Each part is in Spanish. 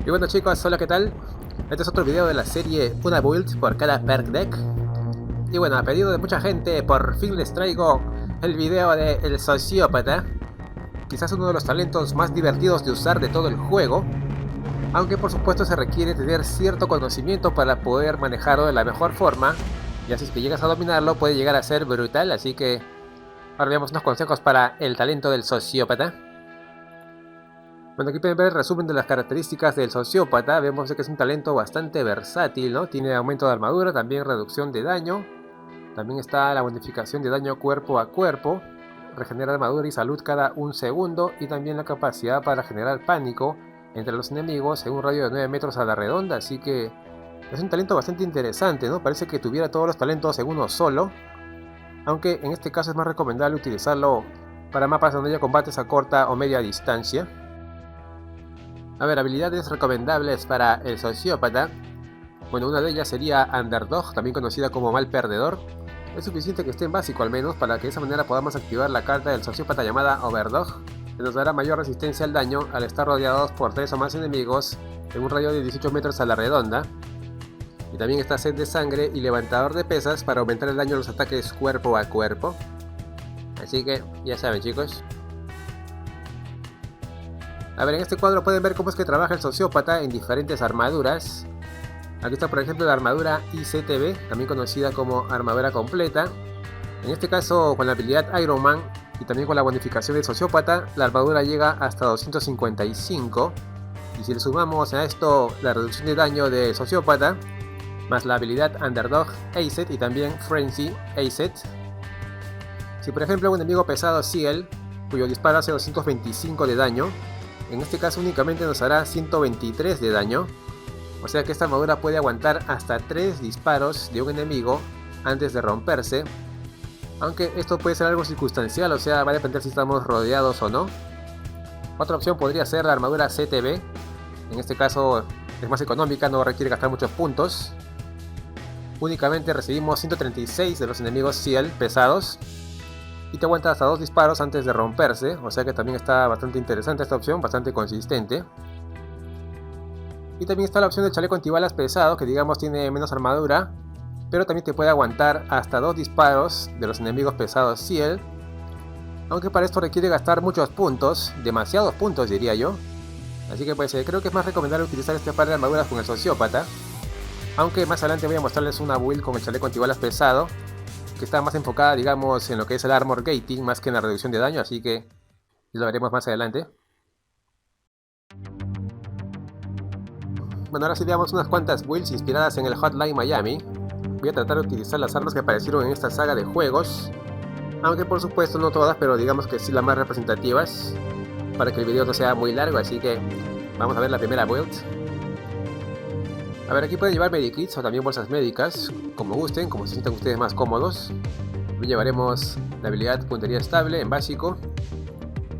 Y bueno chicos, hola, ¿qué tal? Este es otro video de la serie Una Build por cada perk deck. Y bueno, a pedido de mucha gente, por fin les traigo el video de El Sociópata. Quizás uno de los talentos más divertidos de usar de todo el juego, aunque por supuesto se requiere tener cierto conocimiento para poder manejarlo de la mejor forma. Y así es que llegas a dominarlo, puede llegar a ser brutal, así que ahora veamos unos consejos para el talento del Sociópata. Bueno, aquí pueden ver el resumen de las características del Sociópata. Vemos que es un talento bastante versátil, ¿no? Tiene aumento de armadura, también reducción de daño. También está la bonificación de daño cuerpo a cuerpo. Regenera armadura y salud cada un segundo. Y también la capacidad para generar pánico entre los enemigos en un radio de 9 metros a la redonda. Así que es un talento bastante interesante, ¿no? Parece que tuviera todos los talentos en uno solo. Aunque en este caso es más recomendable utilizarlo para mapas donde haya combates a corta o media distancia. A ver, habilidades recomendables para el Sociópata. Bueno, una de ellas sería Underdog, también conocida como Mal Perdedor. Es suficiente que esté en básico al menos para que de esa manera podamos activar la carta del Sociópata llamada Overdog, que nos dará mayor resistencia al daño al estar rodeados por 3 o más enemigos en un radio de 18 metros a la redonda. Y también está Sed de Sangre y Levantador de Pesas para aumentar el daño a los ataques cuerpo a cuerpo. Así que ya saben chicos. A ver, en este cuadro pueden ver cómo es que trabaja el Sociópata en diferentes armaduras. Aquí está por ejemplo la armadura ICTB, también conocida como armadura completa. En este caso con la habilidad Iron Man y también con la bonificación del Sociópata, la armadura llega hasta 255. Y si le sumamos a esto la reducción de daño del Sociópata, más la habilidad Underdog ACET y también Frenzy ACET. Si por ejemplo un enemigo pesado Ciel, cuyo disparo hace 225 de daño, en este caso únicamente nos hará 123 de daño. O sea que esta armadura puede aguantar hasta 3 disparos de un enemigo antes de romperse. Aunque esto puede ser algo circunstancial, o sea, va a depender si estamos rodeados o no. Otra opción podría ser la armadura CTB. En este caso es más económica, no requiere gastar muchos puntos. Únicamente recibimos 136 de los enemigos Ciel pesados. Y te aguanta hasta 2 disparos antes de romperse, o sea que también está bastante interesante esta opción, bastante consistente. Y también está la opción de chaleco antibalas pesado, que digamos tiene menos armadura, pero también te puede aguantar hasta 2 disparos de los enemigos pesados Ciel. Aunque para esto requiere gastar muchos puntos, demasiados puntos diría yo. Así que pues creo que es más recomendable utilizar este par de armaduras con el Sociópata. Aunque más adelante voy a mostrarles una build con el chaleco antibalas pesado, que está más enfocada, digamos, en lo que es el armor gating más que en la reducción de daño, así que lo veremos más adelante. Bueno, ahora sí veamos unas cuantas builds inspiradas en el Hotline Miami. Voy a tratar de utilizar las armas que aparecieron en esta saga de juegos, aunque por supuesto no todas, pero digamos que sí las más representativas, para que el video no sea muy largo, así que vamos a ver la primera build. A ver, aquí pueden llevar medikits o también bolsas médicas, como gusten, como se sientan ustedes más cómodos. Hoy llevaremos la habilidad puntería estable en básico.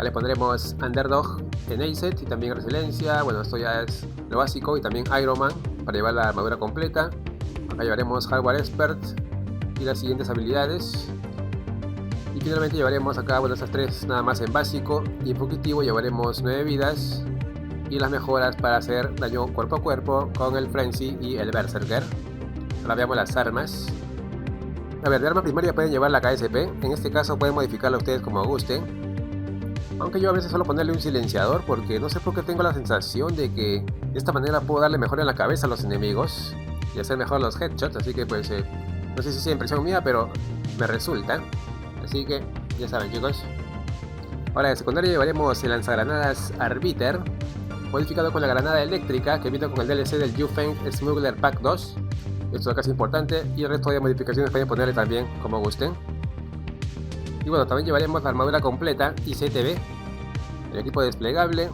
Le pondremos Underdog en ACET y también resiliencia. Bueno, esto ya es lo básico. Y también Iron Man para llevar la armadura completa. Acá llevaremos Hardware Expert y las siguientes habilidades. Y finalmente llevaremos acá, bueno, estas 3 nada más en básico. Y en fugitivo llevaremos 9 vidas. Y las mejoras para hacer daño cuerpo a cuerpo con el Frenzy y el Berserker. Ahora veamos las armas. A ver, de arma primaria pueden llevar la KSP. En este caso pueden modificarla ustedes como gusten. Aunque yo a veces suelo ponerle un silenciador porque no sé por qué tengo la sensación de que de esta manera puedo darle mejor en la cabeza a los enemigos y hacer mejor los headshots. Así que pues no sé si es impresión mía, pero me resulta. Así que ya saben chicos. Ahora de secundaria llevaremos el lanzagranadas Arbiter, modificado con la granada eléctrica que viene con el DLC del Yufeng Smuggler Pack 2. Esto acá es importante y el resto de modificaciones pueden ponerle también como gusten. Y bueno, también llevaremos la armadura completa ICTB, el equipo desplegable,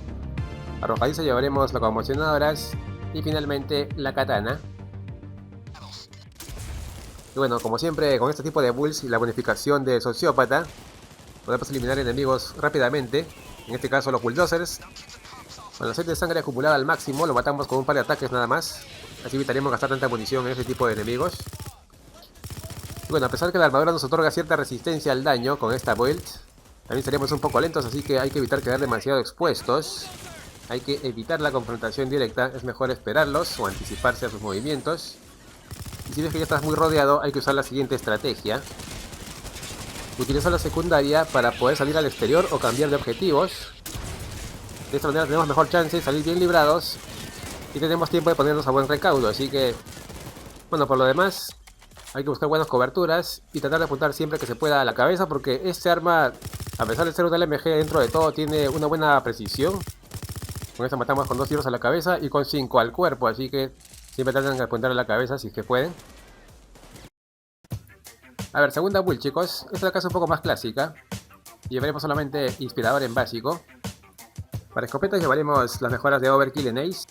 arrojadiza llevaremos las conmocionadoras y finalmente la katana. Y bueno, como siempre con este tipo de builds y la bonificación de Sociópata, podemos eliminar enemigos rápidamente, en este caso los bulldozers. Con la sed de sangre acumulada al máximo, lo matamos con un par de ataques nada más, así evitaremos gastar tanta munición en este tipo de enemigos. Y bueno, a pesar que la armadura nos otorga cierta resistencia al daño con esta build, también seremos un poco lentos, así que hay que evitar quedar demasiado expuestos. hay que evitar la confrontación directa, es mejor esperarlos o anticiparse a sus movimientos. Y si ves que ya estás muy rodeado, hay que usar la siguiente estrategia. Utiliza la secundaria para poder salir al exterior o cambiar de objetivos. De esta manera tenemos mejor chance de salir bien librados y tenemos tiempo de ponernos a buen recaudo. Así que, bueno, por lo demás, hay que buscar buenas coberturas y tratar de apuntar siempre que se pueda a la cabeza, porque este arma, a pesar de ser un LMG, dentro de todo tiene una buena precisión. Con esta matamos con 2 tiros a la cabeza y con 5 al cuerpo, así que siempre tratan de apuntar a la cabeza si es que pueden. A ver, segunda build, chicos. Esta de acá es un poco más clásica. Llevaremos solamente inspirador en básico. Para escopetas llevaremos las mejoras de Overkill en Ace.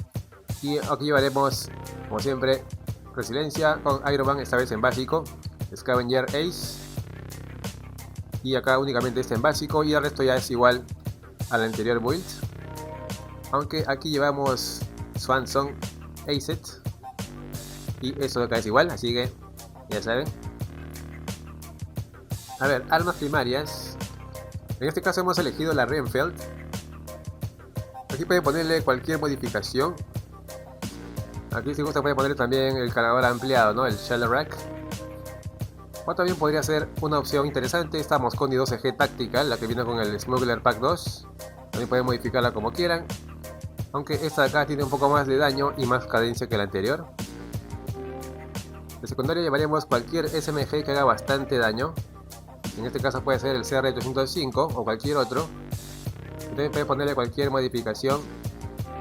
Y aquí llevaremos, como siempre, Resiliencia con Iron Man, esta vez en básico. Scavenger Ace. Y acá únicamente este en básico y el resto ya es igual a la anterior build. Aunque aquí llevamos Swansong Aced y eso de acá es igual, así que ya saben. A ver, armas primarias. En este caso hemos elegido la Renfield. Aquí pueden ponerle cualquier modificación. Aquí si gusta pueden ponerle también el cargador ampliado, ¿no? El Shell Rack. O también podría ser una opción interesante esta Mosconi 12G Tactical, la que viene con el Smuggler Pack 2. También pueden modificarla como quieran. Aunque esta de acá tiene un poco más de daño y más cadencia que la anterior. De secundaria llevaremos cualquier SMG que haga bastante daño. En este caso puede ser el CR805 o cualquier otro. También puede ponerle cualquier modificación.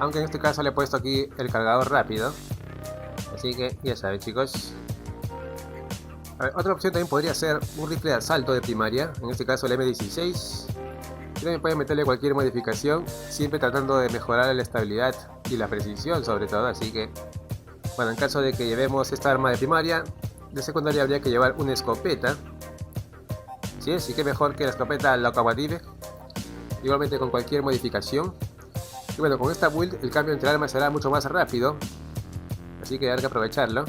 Aunque en este caso le he puesto aquí el cargador rápido. Así que ya saben, chicos. A ver, otra opción también podría ser un rifle de asalto de primaria. En este caso el M16. También pueden meterle cualquier modificación, siempre tratando de mejorar la estabilidad y la precisión sobre todo, así que bueno, en caso de que llevemos esta arma de primaria, de secundaria habría que llevar una escopeta. Así es, y que mejor que la escopeta Locomotive, igualmente con cualquier modificación. Y bueno, con esta build el cambio entre armas será mucho más rápido, así que hay que aprovecharlo.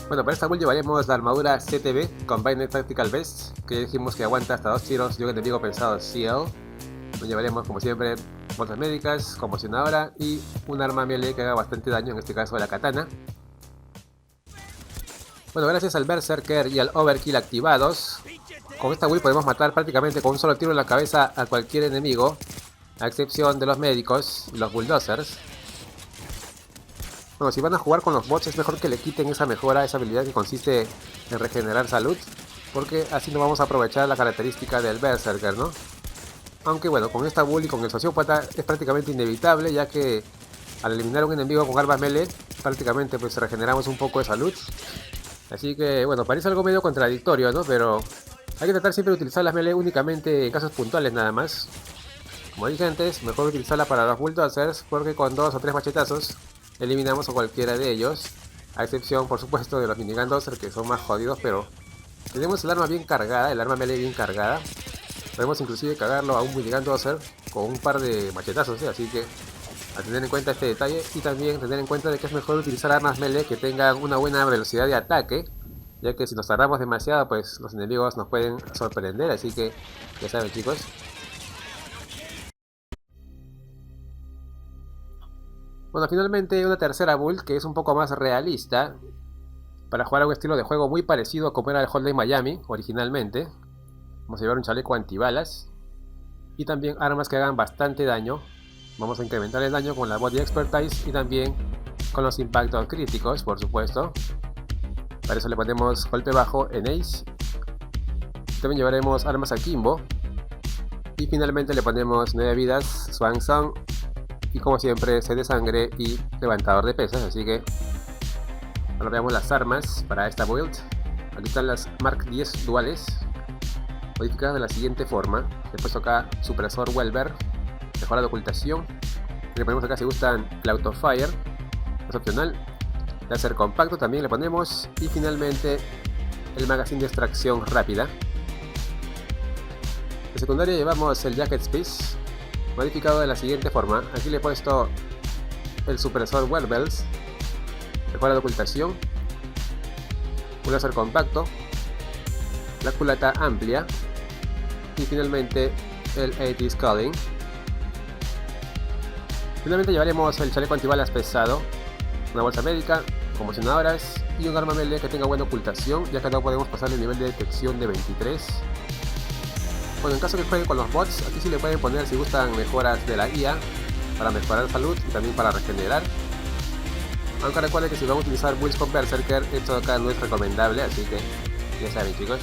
Bueno, para esta build llevaremos la armadura CTB Combined Tactical Vest, que ya dijimos que aguanta hasta 2 tiros de un enemigo pensado CL. Lo llevaremos como siempre bolsas médicas, conmocionadora y un arma melee que haga bastante daño, en este caso la katana. Bueno, gracias al Berserker y al Overkill activados, con esta build podemos matar prácticamente con un solo tiro en la cabeza a cualquier enemigo, a excepción de los médicos y los bulldozers. Bueno, si van a jugar con los bots es mejor que le quiten esa mejora, esa habilidad que consiste en regenerar salud, porque así no vamos a aprovechar la característica del Berserker, ¿no? Aunque bueno, con esta build y con el sociópata es prácticamente inevitable, ya que al eliminar a un enemigo con armas melee, prácticamente pues regeneramos un poco de salud. Así que bueno, parece algo medio contradictorio, ¿no? Pero hay que tratar siempre de utilizar las melee únicamente en casos puntuales nada más. Como dije antes, mejor utilizarla para los bulldozers, porque con 2 o 3 machetazos eliminamos a cualquiera de ellos, a excepción por supuesto de los minigun dozer, que son más jodidos, pero tenemos el arma bien cargada, el arma melee bien cargada. Podemos inclusive cargarlo a un minigun dozer con un par de machetazos, ¿sí? Así que a tener en cuenta este detalle, y también tener en cuenta de que es mejor utilizar armas melee que tengan una buena velocidad de ataque, ya que si nos tardamos demasiado pues los enemigos nos pueden sorprender, así que ya saben, chicos. Bueno, finalmente una tercera build que es un poco más realista, para jugar a un estilo de juego muy parecido a como era el Hotline Miami originalmente. Vamos a llevar un chaleco antibalas y también armas que hagan bastante daño. Vamos a incrementar el daño con la Body Expertise y también con los impactos críticos, por supuesto. Para eso le ponemos golpe bajo en Ace. También llevaremos armas akimbo. Y finalmente le ponemos 9 vidas, Swansong. Y como siempre, sed de sangre y levantador de pesas. Así que ahora veamos las armas para esta build. Aquí están las Mark 10 duales, modificadas de la siguiente forma. Le he puesto acá supresor Welber, mejora de ocultación. Le ponemos acá si gustan Cloud of Fire, es opcional. Láser compacto también le ponemos. Y finalmente el magazine de extracción rápida. De secundaria llevamos el Jacket Space, modificado de la siguiente forma. Aquí le he puesto el supresor Werbels, mejora de ocultación, un láser compacto, la culata amplia y finalmente el 80's Calling. Finalmente llevaremos el chaleco antibalas pesado, una bolsa médica, conmocionadoras y un arma melee que tenga buena ocultación, ya que no podemos pasar el nivel de detección de 23. Bueno, en caso que juegue con los bots, aquí sí le pueden poner si gustan mejoras de la IA para mejorar salud y también para regenerar. Aunque recuerden que si vamos a utilizar builds con Berserker, esto acá no es recomendable, así que ya saben, chicos.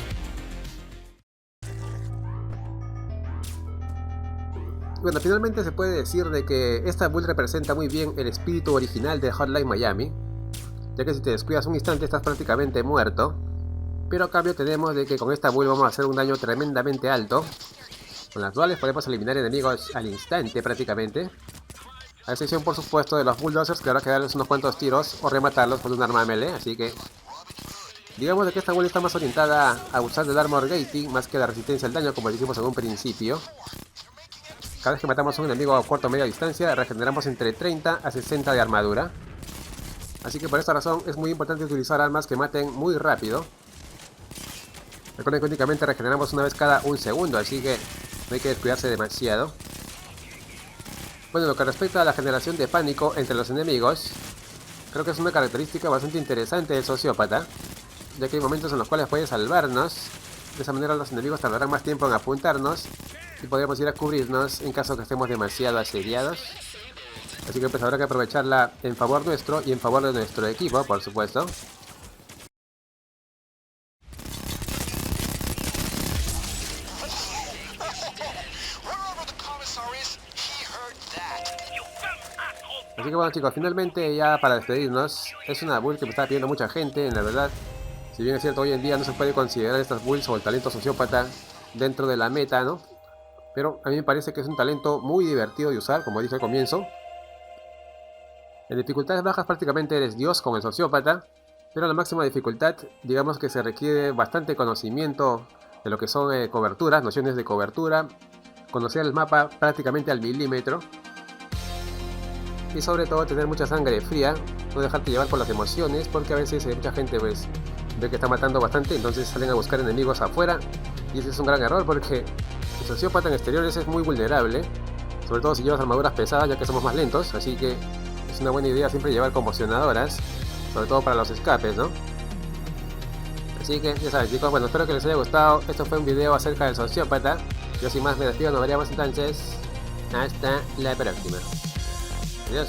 Bueno, finalmente se puede decir de que esta build representa muy bien el espíritu original de Hotline Miami, ya que si te descuidas un instante estás prácticamente muerto. Pero a cambio tenemos de que con esta build vamos a hacer un daño tremendamente alto, con las duales podemos eliminar enemigos al instante prácticamente, a excepción por supuesto de los bulldozers, que habrá que darles unos cuantos tiros o rematarlos con un arma melee, así que digamos de que esta build está más orientada a usar del armor gating más que la resistencia al daño, como dijimos en un principio. Cada vez que matamos a un enemigo a corta o media distancia regeneramos entre 30 a 60 de armadura, así que por esta razón es muy importante utilizar armas que maten muy rápido. Recuerden que únicamente regeneramos una vez cada un segundo, así que no hay que descuidarse demasiado. Bueno, lo que respecta a la generación de pánico entre los enemigos, creo que es una característica bastante interesante del sociópata, ya que hay momentos en los cuales puede salvarnos. De esa manera los enemigos tardarán más tiempo en apuntarnos y podremos ir a cubrirnos en caso que estemos demasiado asediados. Así que pues habrá que aprovecharla en favor nuestro y en favor de nuestro equipo, por supuesto. Así que bueno, chicos, finalmente ya para despedirnos, es una build que me está pidiendo mucha gente, en la verdad. Si bien es cierto, hoy en día no se puede considerar estas builds o el talento sociópata dentro de la meta, ¿no? Pero a mí me parece que es un talento muy divertido de usar, como dije al comienzo. En dificultades bajas prácticamente eres Dios con el sociópata, pero en la máxima dificultad digamos que se requiere bastante conocimiento de lo que son coberturas, nociones de cobertura, conocer el mapa prácticamente al milímetro. Y sobre todo tener mucha sangre fría, no dejarte llevar por las emociones, porque a veces mucha gente pues ve que está matando bastante, entonces salen a buscar enemigos afuera, y ese es un gran error porque el sociópata en exteriores es muy vulnerable, sobre todo si llevas armaduras pesadas, ya que somos más lentos, así que es una buena idea siempre llevar conmocionadoras, sobre todo para los escapes, ¿no? Así que ya saben, chicos, bueno, espero que les haya gustado. Esto fue un video acerca del sociópata. Yo sin más me despido, nos veremos entonces hasta la próxima. Adiós.